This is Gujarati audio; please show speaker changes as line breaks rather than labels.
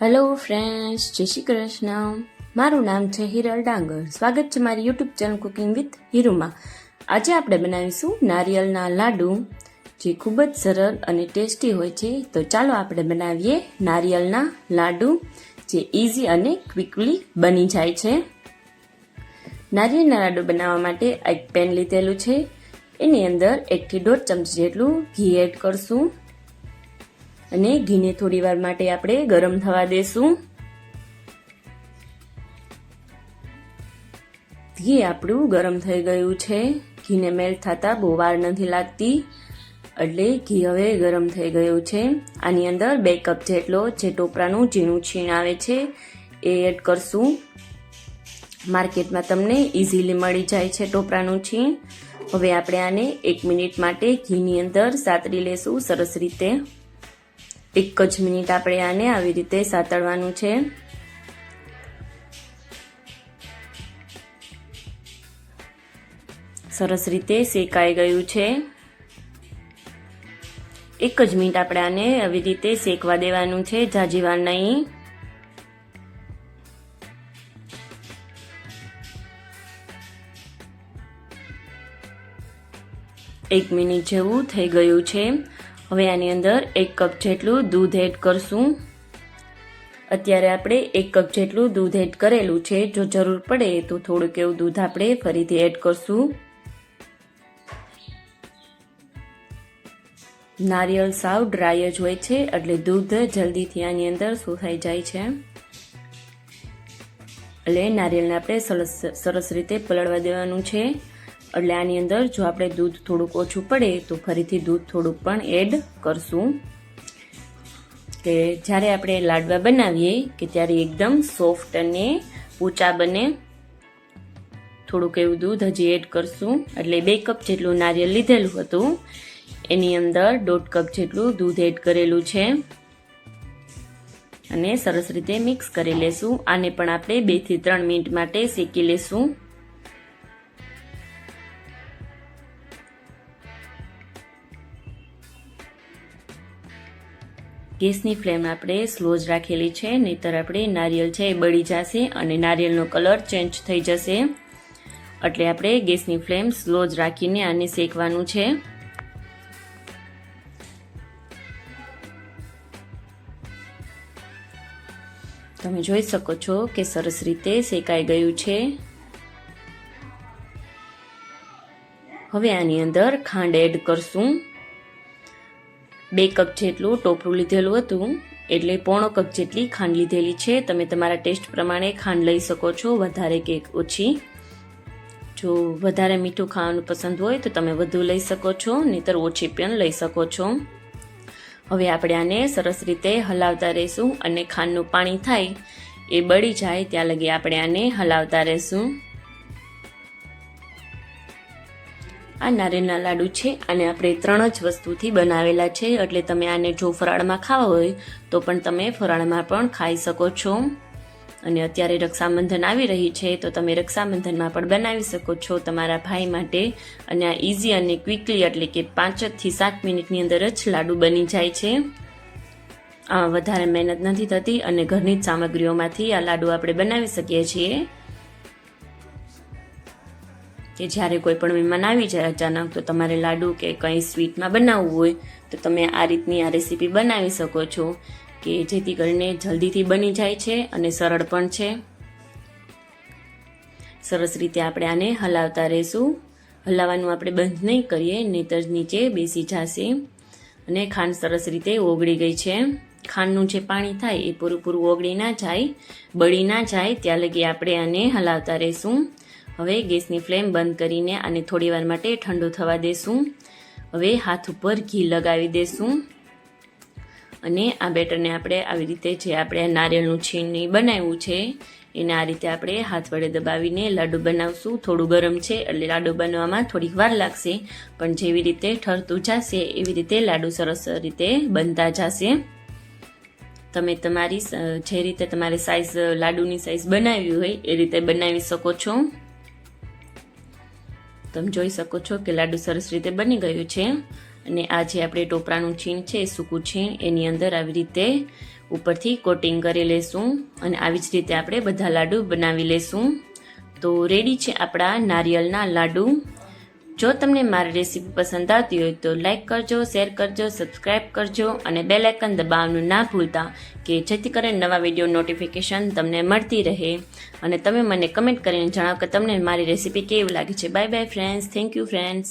હેલો ફ્રેન્ડ્સ, જય શ્રી કૃષ્ણ. મારું નામ છે હિરલ ડાંગર. સ્વાગત છે મારી યુટ્યુબ ચેનલ કુકિંગ વિથ હિરુમાં. આજે આપણે બનાવીશું નારિયેળના લાડુ, જે ખૂબ જ સરળ અને ટેસ્ટી હોય છે. તો ચાલો આપણે બનાવીએ નારિયેળના લાડુ, જે ઇઝી અને ક્વિકલી બની જાય છે. નારિયેળના લાડુ બનાવવા માટે એક પેન લીધેલું છે. એની અંદર 1 થી 1.5 ચમચી જેટલું ઘી એડ કરશું અને ઘીને થોડી વાર માટે આપણે ગરમ થવા દેશું. ઘી આપણું ગરમ થઈ ગયું છે. ઘીને મેલ્ટ થતા બહુ વાર નથી લાગતી, એટલે ઘી હવે ગરમ થઈ ગયું છે. આની અંદર 2 કપ જેટલો જે ટોપરાનું ઝીણું છીણ આવે છે એ એડ કરશું. માર્કેટમાં તમને ઇઝીલી મળી જાય છે ટોપરાનું છીણ. હવે આપણે આને 1 મિનિટ માટે ઘીની અંદર સાતળી લેશું સરસ રીતે. 1 જ મિનિટ આપણે આને આવી રીતે સાતળવાનું છે. સરસ રીતે શેકાઈ ગયું છે. 1 જ મિનિટ આપણે આને આવી રીતે શેકવા દેવાનું છે, ઝાઝી વાર નહીં. એક મિનિટ જેવું થઈ ગયું છે. હવે આની અંદર 1 કપ જેટલું દૂધ એડ કરશું. અત્યારે આપણે 1 કપ જેટલું દૂધ એડ કરેલું છે. જો જરૂર પડે તો થોડુંક એવું દૂધ આપણે ફરીથી એડ કરશું. નારિયેળ સાવ ડ્રાય જ હોય છે, એટલે દૂધ જલ્દીથી આની અંદર સુકાઈ જાય છે. એટલે નારિયેળને આપણે સરસ રીતે પલળવા દેવાનું છે. એટલે આની અંદર જો આપણે દૂધ થોડુંક ઓછું પડે તો ફરીથી દૂધ થોડુંક પણ એડ કરશું, કે જ્યારે આપણે લાડવા બનાવીએ કે ત્યારે એકદમ સોફ્ટ અને પોચા બને. થોડુંક એવું દૂધ હજી એડ કરશું. એટલે 2 કપ જેટલું નારિયેળ લીધેલું હતું, એની અંદર 1.5 કપ જેટલું દૂધ એડ કરેલું છે અને સરસ રીતે મિક્સ કરી લેશું. આને પણ આપણે 2 થી 3 મિનિટ માટે શેકી લેશું. ગેસની ફ્લેમ આપણે સ્લો જ રાખેલી છે, નહીતર આપણે નારિયેળ છે એ બળી જશે અને નારિયેળનો કલર ચેન્જ થઈ જશે. એટલે આપણે ગેસની ફ્લેમ સ્લો જ રાખીને આને શેકવાનું છે. તમે જોઈ શકો છો કે સરસ રીતે શેકાઈ ગયું છે. હવે આની અંદર ખાંડ એડ કરશું. 2 કપ જેટલું ટોપરું લીધેલું હતું, એટલે 1/4 કપ જેટલી ખાંડ લીધેલી છે. તમે તમારા ટેસ્ટ પ્રમાણે ખાંડ લઈ શકો છો, વધારે કે ઓછી. જો વધારે મીઠું ખાવાનું પસંદ હોય તો તમે વધુ લઈ શકો છો, નહીતર ઓછી પણ લઈ શકો છો. હવે આપણે આને સરસ રીતે હલાવતા રહીશું અને ખાંડનું પાણી થાય એ બળી જાય ત્યાં લગી આપણે આને હલાવતા રહીશું. આ નારિયેળના લાડુ છે, આને આપણે 3 જ વસ્તુથી બનાવેલા છે. એટલે તમે આને જો ફરાળમાં ખાવા હોય તો પણ તમે ફરાળમાં પણ ખાઈ શકો છો. અને અત્યારે રક્ષાબંધન આવી રહી છે, તો તમે રક્ષાબંધનમાં પણ બનાવી શકો છો તમારા ભાઈ માટે. અને આ ઇઝી અને ક્વિકલી, એટલે કે 5 થી 7 મિનિટની અંદર જ લાડુ બની જાય છે. વધારે મહેનત નથી થતી અને ઘરની જ સામગ્રીઓમાંથી આ લાડુ આપણે બનાવી શકીએ છીએ. કે જ્યારે કોઈ પણ મહેમાન આવી જાય અચાનક, તો તમારે લાડુ કે કંઈ સ્વીટમાં બનાવવું હોય તો તમે આ રીતની આ રેસીપી બનાવી શકો છો, કે જેથી કરીને જલ્દીથી બની જાય છે અને સરળ પણ છે. સરસ રીતે આપણે આને હલાવતા રહીશું. હલાવવાનું આપણે બંધ નહીં કરીએ, નહીંતર નીચે બેસી જશે. અને ખાંડ સરસ રીતે ઓગળી ગઈ છે. ખાંડનું જે પાણી થાય એ પૂરું ઓગળી ના જાય, બળી ના જાય ત્યાં લગી આપણે આને હલાવતા રહીશું. હવે ગેસની ફ્લેમ બંધ કરીને આને થોડી વાર માટે ઠંડુ થવા દેશું. હવે હાથ ઉપર ઘી લગાવી દેશું અને આ બેટરને આપણે આવી રીતે જે આપણે નારિયેળનું છીણ બનાવ્યું છે એને આ રીતે આપણે હાથ વડે દબાવીને લાડુ બનાવશું. થોડું ગરમ છે એટલે લાડુ બનવામાં થોડીક વાર લાગશે, પણ જેવી રીતે ઠરતું જશે એવી રીતે લાડુ સરસ રીતે બનતા જશે. તમે તમારી જે રીતે તમારી સાઈઝ, લાડુની સાઈઝ બનાવી હોય એ રીતે બનાવી શકો છો. તમે જોઈ શકો છો કે લાડુ સરસ રીતે બની ગયું છે. અને આ જે આપણે ટોપરાનું છીણ છે, સૂકું છીણ, એની અંદર આવી રીતે ઉપરથી કોટિંગ કરી લેશું અને આવી જ રીતે આપણે બધા લાડુ બનાવી લેશું. તો રેડી છે આપણા નારિયેળના લાડુ. જો તમને મારી રેસીપી પસંદ આવતી હોય તો લાઈક કરજો, શેર કરજો, સબસ્ક્રાઈબ કરજો અને બેલ આઇકન દબાવવાનું ના ભૂલતા કે જેથી કરીને નવા વિડીયો નોટિફિકેશન તમને મળતી રહે. અને તમે મને કમેન્ટ કરીને જણાવો કે તમને મારી રેસીપી કેવી લાગી છે. Bye bye friends. Thank you friends.